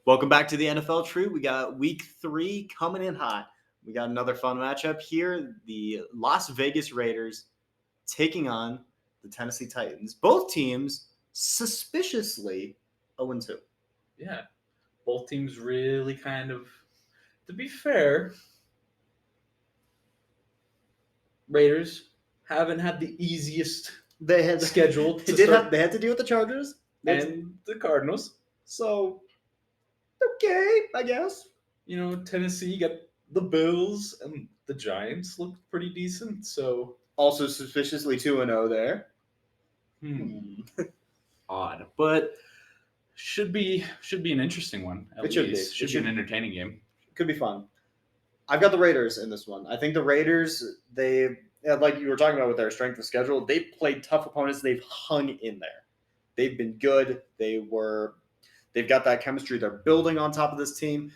Welcome back to the NFL Tree. We got week 3 coming in hot. We got another fun matchup here. The Las Vegas Raiders taking on the Tennessee Titans. Both teams suspiciously 0-2. Yeah, both teams really to be fair, Raiders haven't had the easiest They had schedule they had to deal with the Chargers and the Cardinals. So okay, I guess. Tennessee got the Bills and the Giants looked pretty decent. So Also suspiciously 2-0 there. Odd, but should be an interesting one. It should be. Should be an entertaining game. Could be fun. I've got the Raiders in this one. I think the Raiders, like you were talking about with their strength of schedule, they played tough opponents. They've hung in there. They've been good. They've got that chemistry. They're building on top of this team.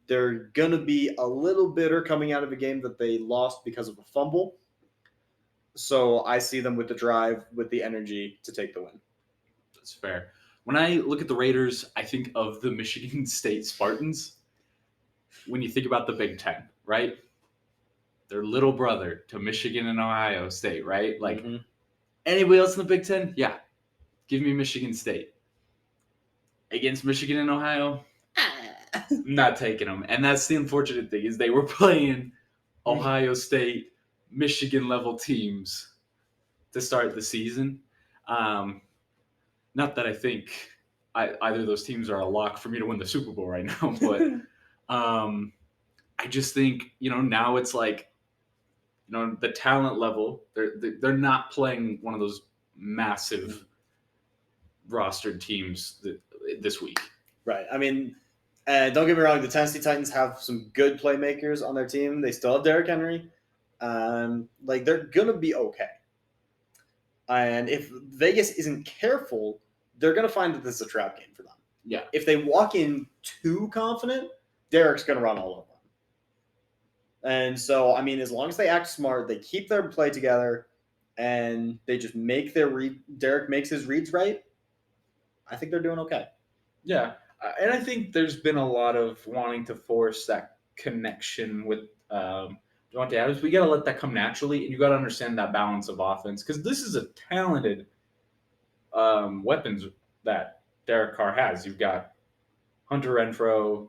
They're going to be a little bitter coming out of a game that they lost because of a fumble. So I see them with the drive, with the energy to take the win. That's fair. When I look at the Raiders, I think of the Michigan State Spartans. When you think about the Big Ten, right? Their little brother to Michigan and Ohio State, right? Like anybody else in the Big Ten? Yeah. Give me Michigan State. Against Michigan and Ohio, I'm not taking them. And that's the unfortunate thing is they were playing Ohio State, Michigan level teams to start the season. Not that I think either of those teams are a lock for me to win the Super Bowl right now, but I just think, now it's like, the talent level, they're not playing one of those massive rostered teams this week. Right. I mean, don't get me wrong, the Tennessee Titans have some good playmakers on their team. They still have Derrick Henry. They're going to be okay. And if Vegas isn't careful, they're going to find that this is a trap game for them. Yeah. If they walk in too confident, Derrick's going to run all over them. And so, I mean, as long as they act smart, they keep their play together, and they just make their Derrick makes his reads right, I think they're doing okay. Yeah. And I think there's been a lot of wanting to force that connection with Devontae Adams. We got to let that come naturally, and you got to understand that balance of offense because this is a talented weapons that Derek Carr has. You've got Hunter Renfrow.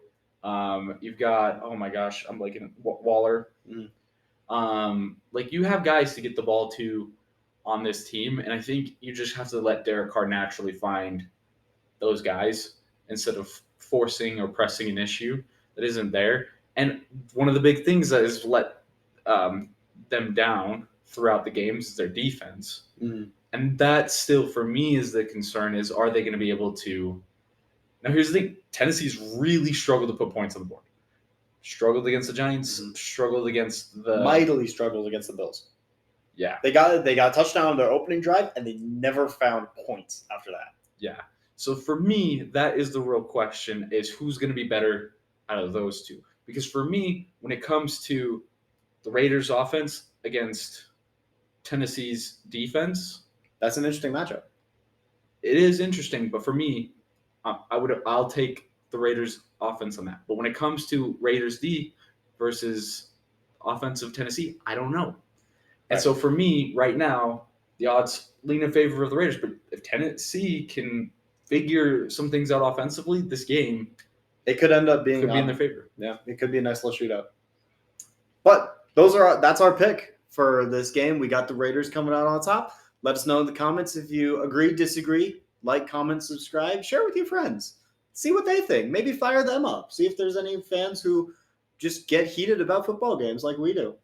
You've got, oh my gosh, I'm blanking, Waller. You have guys to get the ball to on this team, and I think you just have to let Derek Carr naturally find those guys instead of forcing or pressing an issue that isn't there. And one of the big things that has let them down throughout the games is their defense. And that still, for me, is the concern is, are they going to be able to... Now, here's the thing. Tennessee's really struggled to put points on the board. Struggled against the Giants. Struggled against the... Mightily struggled against the Bills. Yeah. They got a touchdown on their opening drive, and they never found points after that. Yeah. So for me, that is the real question, is who's going to be better out of those two. Because for me, when it comes to the Raiders' offense against Tennessee's defense... That's an interesting matchup. It is interesting, but for me, I'll take the Raiders' offense on that. But when it comes to Raiders' D versus offensive Tennessee, I don't know. And so for me, right now, the odds lean in favor of the Raiders. But if Tennessee can figure some things out offensively, this game it could end up being in their favor. Yeah, it could be a nice little shootout. But that's our pick for this game. We got the Raiders coming out on top. Let us know in the comments if you agree, disagree. Like, comment, subscribe. Share with your friends. See what they think. Maybe fire them up. See if there's any fans who just get heated about football games like we do.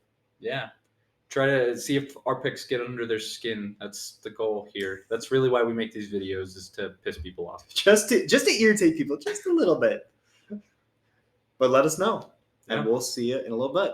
Yeah. Try to see if our picks get under their skin. That's the goal here. That's really why we make these videos, is to piss people off. Just to irritate people just a little bit. But let us know. And we'll see you in a little bit.